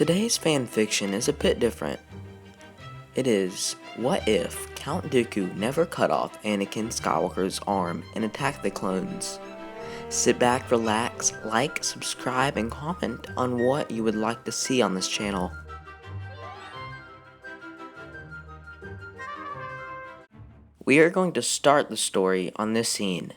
Today's fanfiction is a bit different. It is, what if Count Dooku never cut off Anakin Skywalker's arm and attacked the clones? Sit back, relax, like, subscribe, and comment on what you would like to see on this channel. We are going to start the story on this scene.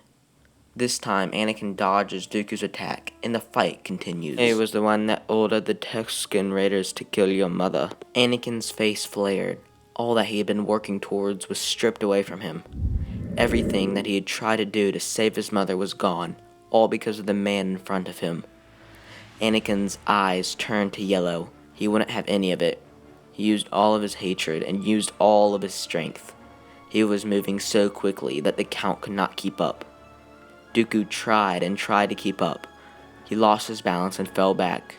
This time, Anakin dodges Dooku's attack, and the fight continues. He was the one that ordered the Tusken Raiders to kill your mother. Anakin's face flared. All that he had been working towards was stripped away from him. Everything that he had tried to do to save his mother was gone, all because of the man in front of him. Anakin's eyes turned to yellow. He wouldn't have any of it. He used all of his hatred and used all of his strength. He was moving so quickly that the Count could not keep up. Dooku tried and tried to keep up. He lost his balance and fell back.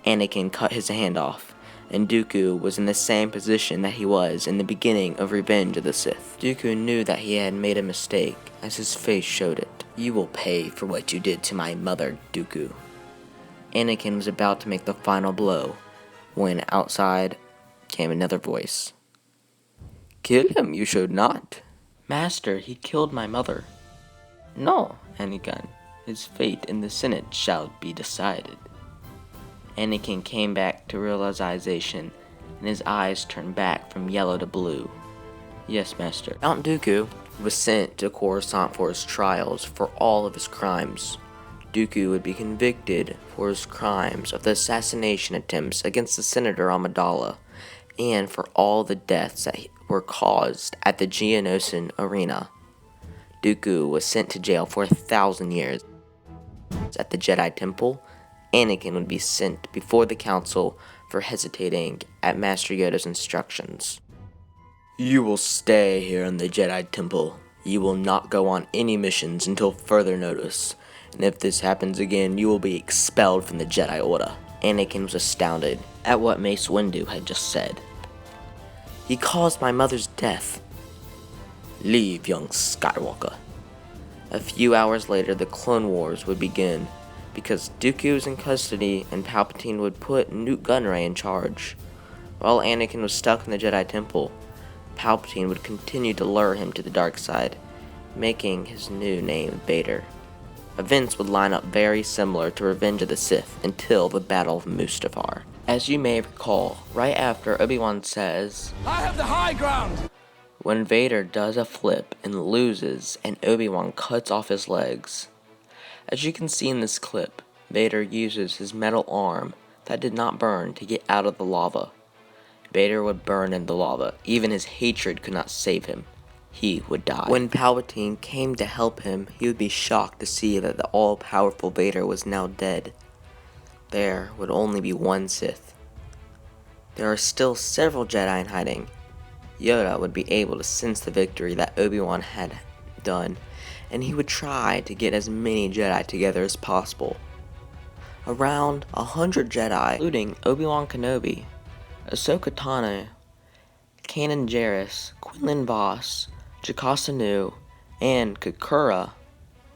Anakin cut his hand off, and Dooku was in the same position that he was in the beginning of Revenge of the Sith. Dooku knew that he had made a mistake, as his face showed it. "You will pay for what you did to my mother, Dooku." Anakin was about to make the final blow, when outside came another voice. "Kill him, you should not." "Master, he killed my mother." "No, Anakin, his fate in the Senate shall be decided." Anakin came back to realization, and his eyes turned back from yellow to blue. "Yes, Master." Count Dooku was sent to Coruscant for his trials for all of his crimes. Dooku would be convicted for his crimes of the assassination attempts against the Senator Amidala, and for all the deaths that were caused at the Geonosis Arena. Dooku was sent to jail for 1,000 years. At the Jedi Temple, Anakin would be sent before the council for hesitating at Master Yoda's instructions. "You will stay here in the Jedi Temple. You will not go on any missions until further notice, and if this happens again, you will be expelled from the Jedi Order." Anakin was astounded at what Mace Windu had just said. "He caused my mother's death." "Leave, young Skywalker." A few hours later, the Clone Wars would begin, because Dooku was in custody and Palpatine would put Newt Gunray in charge. While Anakin was stuck in the Jedi Temple, Palpatine would continue to lure him to the dark side, making his new name Vader. Events would line up very similar to Revenge of the Sith until the Battle of Mustafar. As you may recall, right after Obi-Wan says, "I have the high ground," when Vader does a flip and loses, and Obi-Wan cuts off his legs. As you can see in this clip, Vader uses his metal arm that did not burn to get out of the lava. Vader would burn in the lava. Even his hatred could not save him. He would die. When Palpatine came to help him, he would be shocked to see that the all-powerful Vader was now dead. There would only be one Sith. There are still several Jedi in hiding. Yoda would be able to sense the victory that Obi-Wan had done, and he would try to get as many Jedi together as possible. Around 100 Jedi, including Obi-Wan Kenobi, Ahsoka Tano, Kanan Jarrus, Quinlan Vos, Jocasta Nu, and Kakura,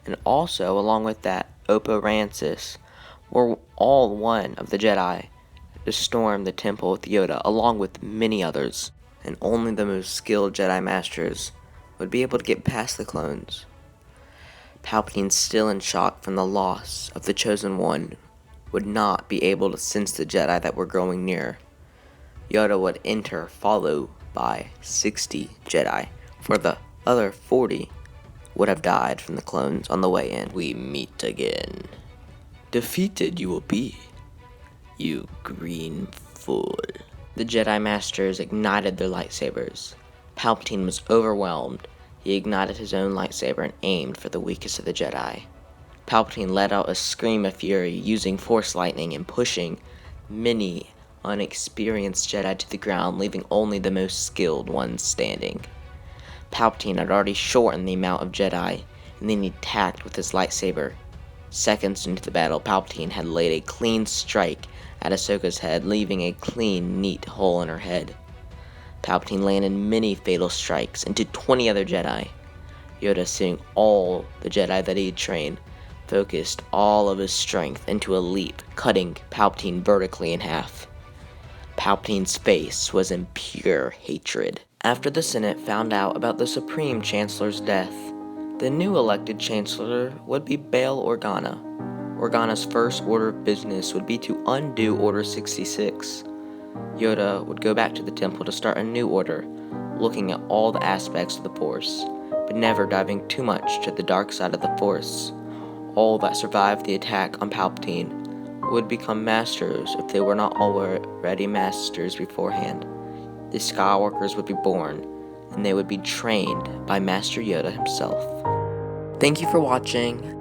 and also, along with that, Oppo Rancis, were all one of the Jedi to storm the temple with Yoda, along with many others. And only the most skilled Jedi Masters would be able to get past the clones. Palpatine, still in shock from the loss of the Chosen One, would not be able to sense the Jedi that were growing near. Yoda would enter, followed by 60 Jedi, for the other 40 would have died from the clones on the way in. "We meet again. Defeated you will be, you green fool." The Jedi Masters ignited their lightsabers. Palpatine was overwhelmed. He ignited his own lightsaber and aimed for the weakest of the Jedi. Palpatine let out a scream of fury, using Force lightning and pushing many unexperienced Jedi to the ground, leaving only the most skilled ones standing. Palpatine had already shortened the amount of Jedi, and then he attacked with his lightsaber. Seconds into the battle, Palpatine had laid a clean strike at Ahsoka's head, leaving a clean, neat hole in her head. Palpatine landed many fatal strikes into 20 other Jedi. Yoda, seeing all the Jedi that he had trained, focused all of his strength into a leap, cutting Palpatine vertically in half. Palpatine's face was in pure hatred. After the Senate found out about the Supreme Chancellor's death, the new elected Chancellor would be Bail Organa. Organa's first order of business would be to undo Order 66. Yoda would go back to the temple to start a new order, looking at all the aspects of the Force, but never diving too much to the dark side of the Force. All that survived the attack on Palpatine would become masters if they were not already masters beforehand. The Skywalkers would be born, and they would be trained by Master Yoda himself. Thank you for watching.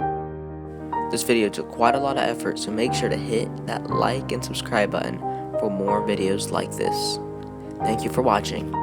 This video took quite a lot of effort, so make sure to hit that like and subscribe button for more videos like this. Thank you for watching.